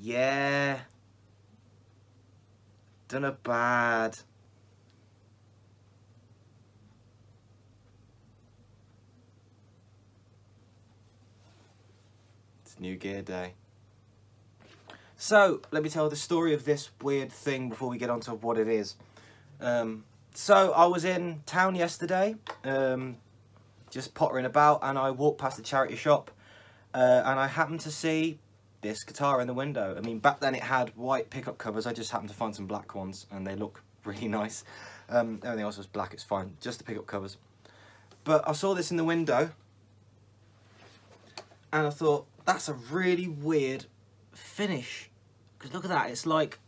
Yeah. Done a bad. It's New Gear Day. So, let me tell the story of this weird thing before we get on to what it is. So, I was in town yesterday, just pottering about, and I walked past a charity shop, and I happened to see this guitar in the window. I mean, back then it had white pickup covers. I just happened to find some black ones, and they look really nice. Everything else was black, it's fine, just the pickup covers. But I saw this in the window, and I thought, that's a really weird finish. Because look at that, it's like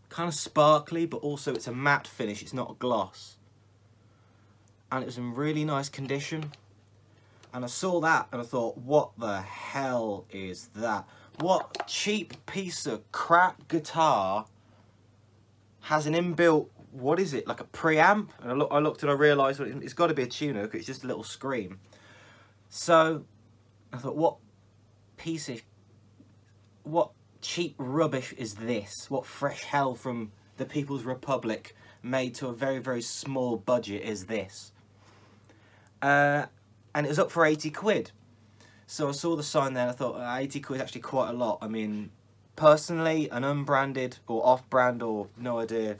kind of sparkly, but also it's a matte finish, it's not a gloss. And it was in really nice condition. And I saw that and I thought, what the hell is that? What cheap piece of crap guitar has an inbuilt, what is it, like a preamp? And I looked and I realised it's got to be a tuner because it's just a little scream. So I thought, what cheap rubbish is this? What fresh hell from the People's Republic made to a very, very small budget is this? And it was up for 80 quid. So I saw the sign there and I thought, 80 quid is actually quite a lot. I mean, personally, an unbranded or off-brand or no idea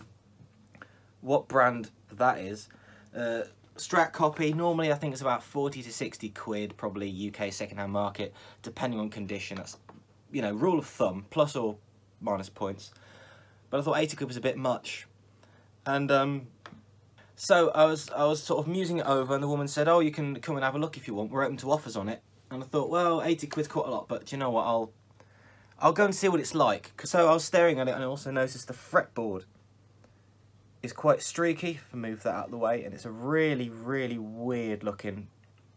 what brand that is, Strat copy, normally I think it's about 40 to 60 quid, probably UK second-hand market, depending on condition. That's, you know, rule of thumb, plus or minus points. But I thought 80 quid was a bit much. And so I was sort of musing it over, and the woman said, oh, you can come and have a look if you want, we're open to offers on it. And I thought, well, 80 quid's quite a lot, but do you know what, I'll go and see what it's like. So I was staring at it and I also noticed the fretboard is quite streaky. If I move that out of the way, and it's a really, really weird looking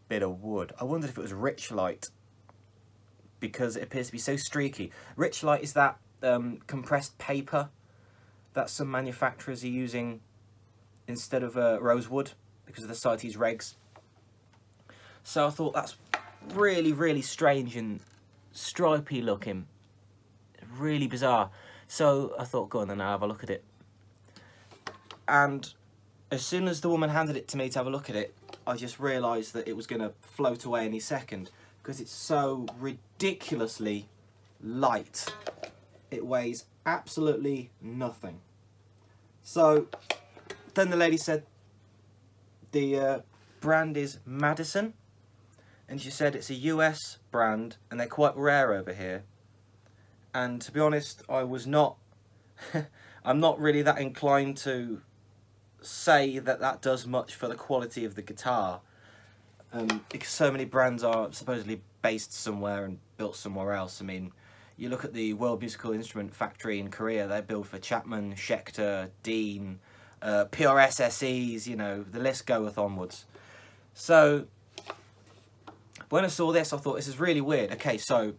bit of wood. I wondered if it was Richlite, because it appears to be so streaky. Richlite is that compressed paper that some manufacturers are using instead of rosewood because of the CITES regs. So I thought that's really, really strange and stripy looking. Really bizarre. So I thought, go on then, I'll have a look at it. And as soon as the woman handed it to me to have a look at it, I just realised that it was going to float away any second, because it's so ridiculously light. It weighs absolutely nothing. So then the lady said the brand is Madison, and she said it's a US brand and they're quite rare over here. And to be honest, I was not I'm not really that inclined to say that that does much for the quality of the guitar, because so many brands are supposedly based somewhere and built somewhere else. I mean, you look at the World Musical Instrument Factory in Korea, they build for Chapman, Schecter, Dean, PRS SEs, you know, the list goeth onwards. So when I saw this, I thought, this is really weird. Okay, so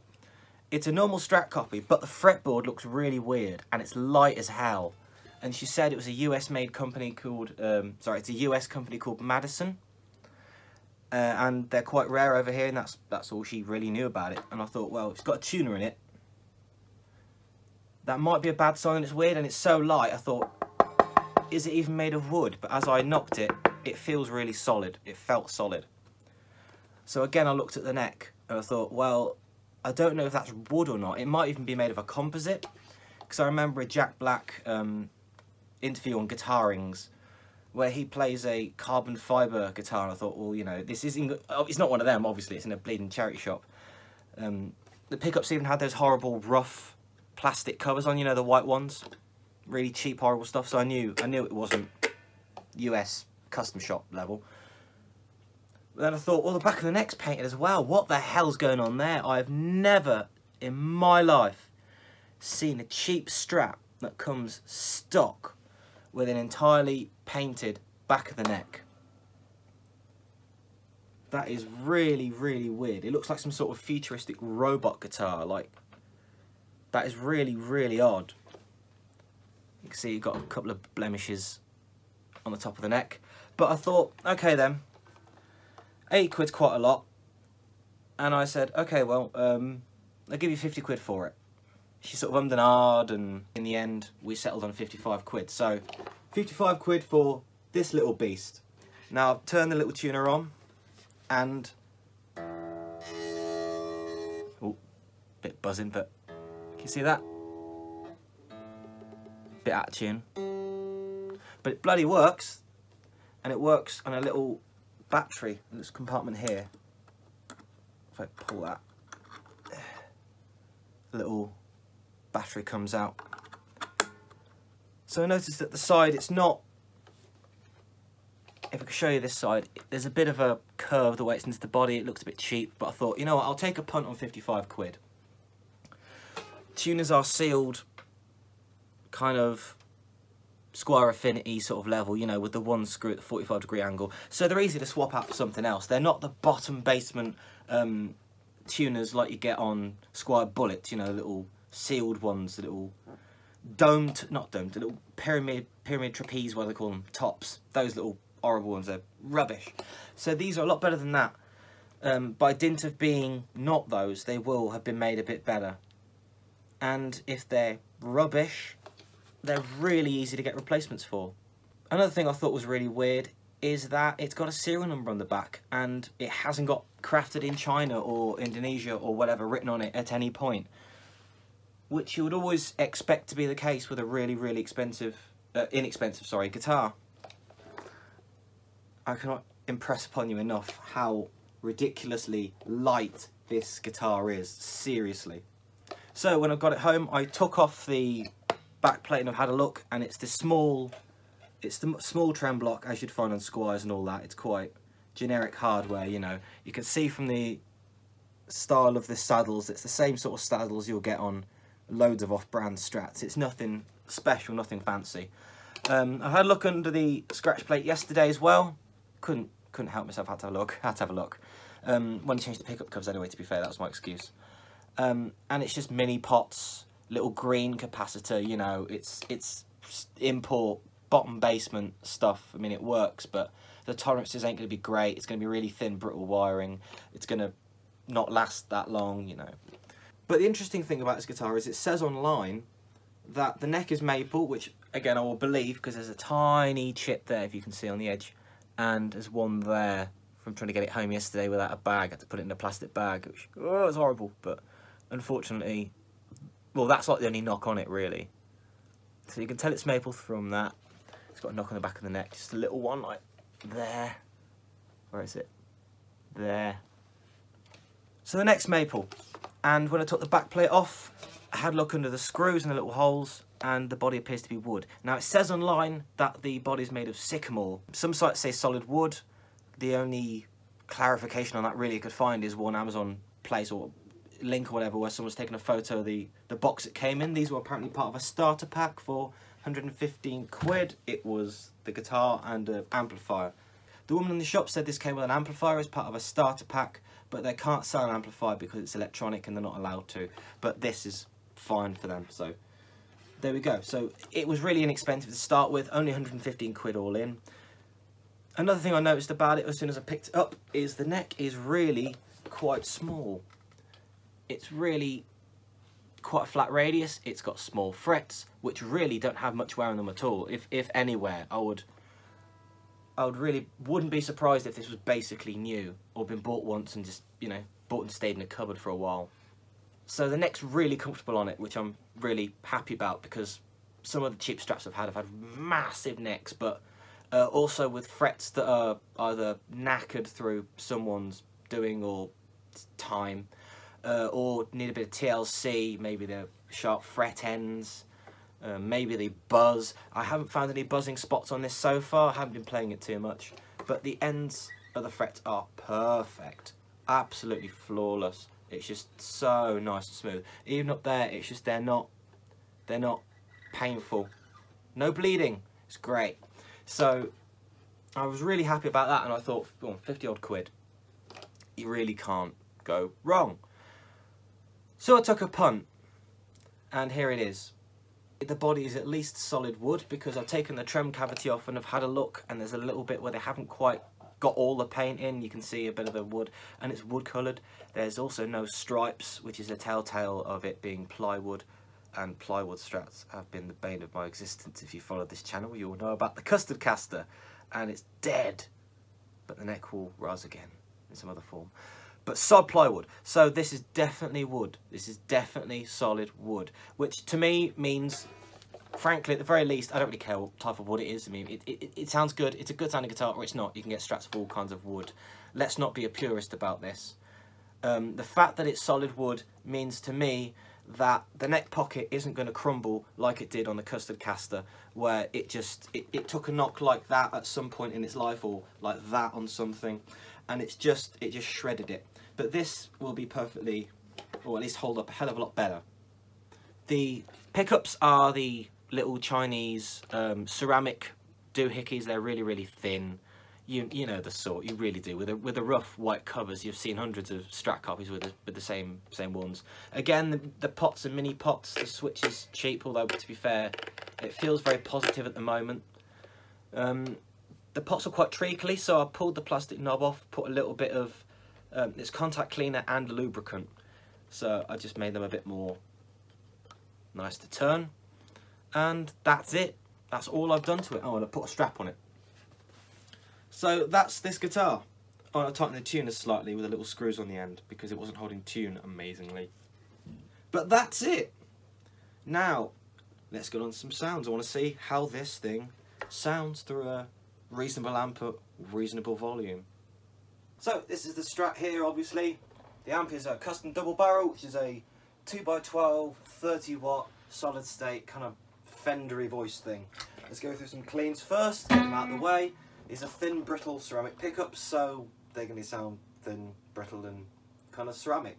it's a normal Strat copy, but the fretboard looks really weird and it's light as hell. And she said it was a US made company called, it's a US company called Madison. And they're quite rare over here, and that's all she really knew about it. And I thought, well, it's got a tuner in it. That might be a bad sign, it's weird, and it's so light, I thought, is it even made of wood? But as I knocked it, it feels really solid. It felt solid. So again, I looked at the neck, and I thought, well, I don't know if that's wood or not. It might even be made of a composite, because I remember a Jack Black interview on Guitarings where he plays a carbon fibre guitar, and I thought, well, you know, this isn't, it's not one of them, obviously, it's in a bleeding charity shop. The pickups even had those horrible rough plastic covers on, you know, the white ones, really cheap, horrible stuff. So I knew it wasn't US custom shop level. But then I thought, well, the back of the neck's painted as well. What the hell's going on there? I've never in my life seen a cheap Strat that comes stock with an entirely painted back of the neck. That is really, really weird. It looks like some sort of futuristic robot guitar. Like, that is really, really odd. You can see you've got a couple of blemishes on the top of the neck. But I thought, okay then, 80 quid's quite a lot. And I said, okay, well, I'll give you 50 quid for it. she sort of ummed and ahed, and in the end we settled on 55 quid. So 55 quid for this little beast. Now I've turned the little tuner on, and oh, bit buzzing, but can you see that? Bit out of tune, but it bloody works, and it works on a little battery in this compartment here. If I pull that, the little battery comes out. So I noticed that the side, it's not, if I could show you this side, there's a bit of a curve the way it's into the body. It looks a bit cheap, but I thought, you know what, I'll take a punt on 55 quid. Tuners are sealed kind of Squire Affinity sort of level, you know, with the one screw at the 45-degree angle. So they're easy to swap out for something else. They're not the bottom basement tuners like you get on Squire Bullets, you know, little sealed ones, the little domed, not domed, the little pyramid trapeze, what they call them, tops. Those little horrible ones, they're rubbish. So these are a lot better than that. By dint of being not those, they will have been made a bit better. And if they're rubbish, they're really easy to get replacements for. Another thing I thought was really weird is that it's got a serial number on the back, and it hasn't got crafted in China or Indonesia or whatever written on it at any point, which you would always expect to be the case with a really inexpensive guitar. I cannot impress upon you enough how ridiculously light this guitar is, seriously. So when I got it home, I took off the back plate and I've had a look, and it's the small trem block as you'd find on Squires and all that. It's quite generic hardware, you know. You can see from the style of the saddles, it's the same sort of saddles you'll get on loads of off-brand Strats. It's nothing special, nothing fancy. I had a look under the scratch plate yesterday as well. Couldn't help myself, had to have a look. When I changed the pickup covers anyway, to be fair, that was my excuse. And it's just mini pots, little green capacitor, you know, it's import bottom basement stuff. I mean, it works, but the tolerances ain't going to be great. It's going to be really thin, brittle wiring. It's going to not last that long, you know. But the interesting thing about this guitar is it says online that the neck is maple, which again I will believe because there's a tiny chip there, if you can see on the edge, and there's one there from trying to get it home yesterday without a bag. I had to put it in a plastic bag, which, oh, it was horrible, but unfortunately, well, that's like the only knock on it, really. So you can tell it's maple from that. It's got a knock on the back of the neck, just a little one, like there. Where is it? There. So the neck's maple. And when I took the back plate off, I had a look under the screws and the little holes, and the body appears to be wood. Now, it says online that the body's made of sycamore. Some sites say solid wood. The only clarification on that really I could find is one Amazon place or link or whatever where someone's taken a photo of the box it came in. These were apparently part of a starter pack for 115 quid. It was the guitar and an amplifier. The woman in the shop said this came with an amplifier as part of a starter pack, but they can't sell an amplifier because it's electronic and they're not allowed to. But this is fine for them, so there we go. So it was really inexpensive to start with, only 115 quid all in. Another thing I noticed about it as soon as I picked it up is the neck is really quite small. It's really quite a flat radius. It's got small frets, which really don't have much wear on them at all. If anywhere, I wouldn't be surprised if this was basically new or been bought once and just, you know, bought and stayed in a cupboard for a while. So the neck's really comfortable on it, which I'm really happy about, because some of the cheap Strats have had massive necks, but also with frets that are either knackered through someone's doing or time, or need a bit of TLC, maybe they're sharp fret ends, maybe they buzz. I haven't found any buzzing spots on this so far, I haven't been playing it too much, but the ends of the frets are perfect, absolutely flawless. It's just so nice and smooth. Even up there, it's just they're not painful. No bleeding. It's great. So I was really happy about that, and I thought, oh, 50 odd quid. You really can't go wrong. So I took a punt, and here it is. The body is at least solid wood because I've taken the trem cavity off and I've had a look, and there's a little bit where they haven't quite got all the paint in. You can see a bit of the wood, and it's wood coloured. There's also no stripes, which is a telltale of it being plywood. and plywood strats have been the bane of my existence. If you follow this channel, you'll know about the custard caster, and it's dead, but the neck will rise again in some other form. But sod plywood, so this is definitely wood. This is definitely solid wood, which to me means, frankly, at the very least, I don't really care what type of wood it is. I mean, it sounds good. It's a good sounding guitar, or it's not. You can get strats of all kinds of wood. Let's not be a purist about this. The fact that it's solid wood means to me that the neck pocket isn't going to crumble like it did on the custard caster, where it took a knock like that at some point in its life, or like that on something, and it just shredded it. But this will be perfectly, or at least hold up a hell of a lot better. The pickups are the little Chinese ceramic doohickeys. They're really thin. You know the sort, you really do. With the rough white covers, you've seen hundreds of Strat copies with the same ones. Again, the pots are mini pots. The switch is cheap, although to be fair, it feels very positive at the moment. The pots are quite treacly, so I pulled the plastic knob off, put a little bit of it's contact cleaner and lubricant, so I just made them a bit more nice to turn, and that's it. That's all I've done to it. Oh, and I put a strap on it. So that's this guitar. Oh, I tightened the tuner slightly with the little screws on the end because it wasn't holding tune amazingly. But that's it. Now, let's get on to some sounds. I want to see how this thing sounds through a reasonable amp at reasonable volume. So this is the Strat here, obviously. The amp is a custom double barrel, which is a 2x12, 30 watt, solid state, kind of Fendery voice thing. Let's go through some cleans first, get them out of the way. These are thin, brittle ceramic pickups, so they're going to sound thin, brittle, and kind of ceramic.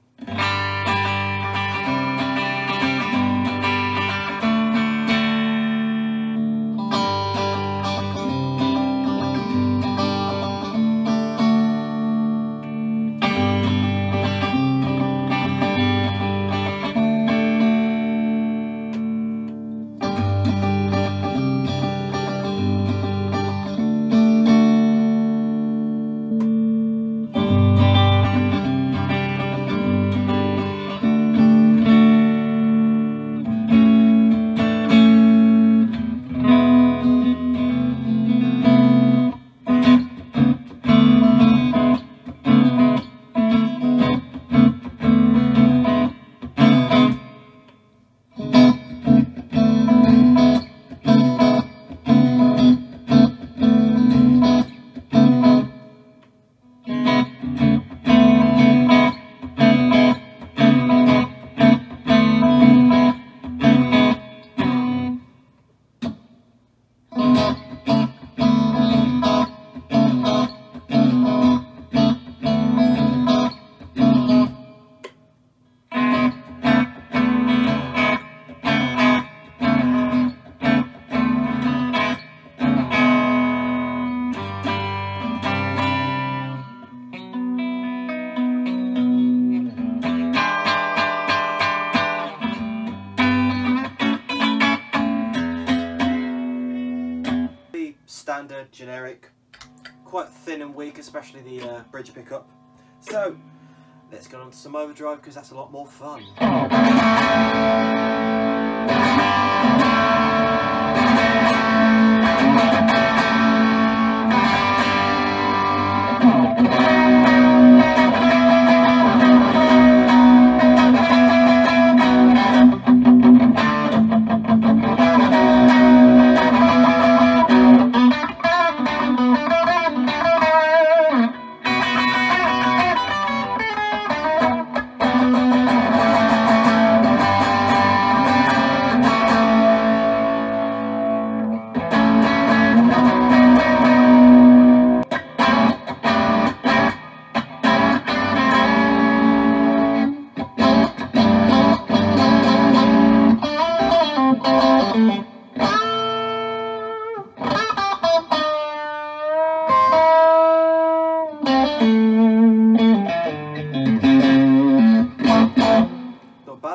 Standard, generic, quite thin and weak, especially the bridge pickup. So let's get on to some overdrive because that's a lot more fun.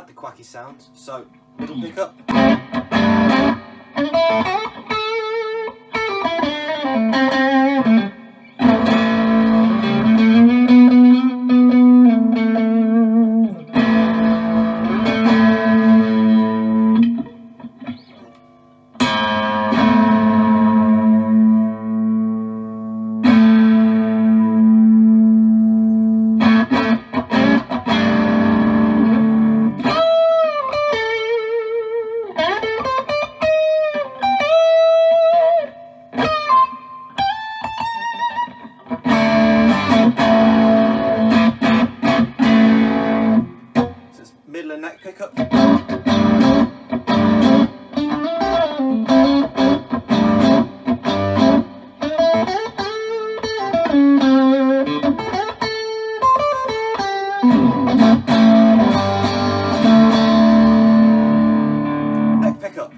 The quacky sound. So middle pickup. up. Neck pick up.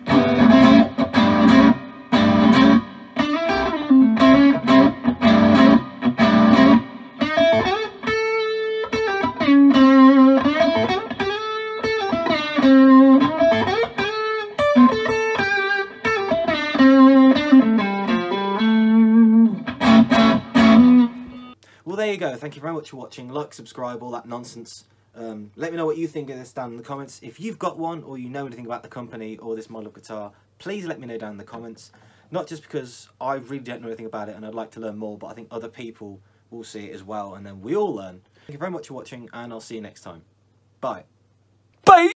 Well, there you go. Thank you very much for watching. Like, subscribe, all that nonsense. Let me know what you think of this down in the comments. If you've got one or you know anything about the company or this model of guitar, please let me know down in the comments. Not just because I really don't know anything about it and I'd like to learn more, but I think other people will see it as well and then we all learn. Thank you very much for watching and I'll see you next time. Bye. Bye!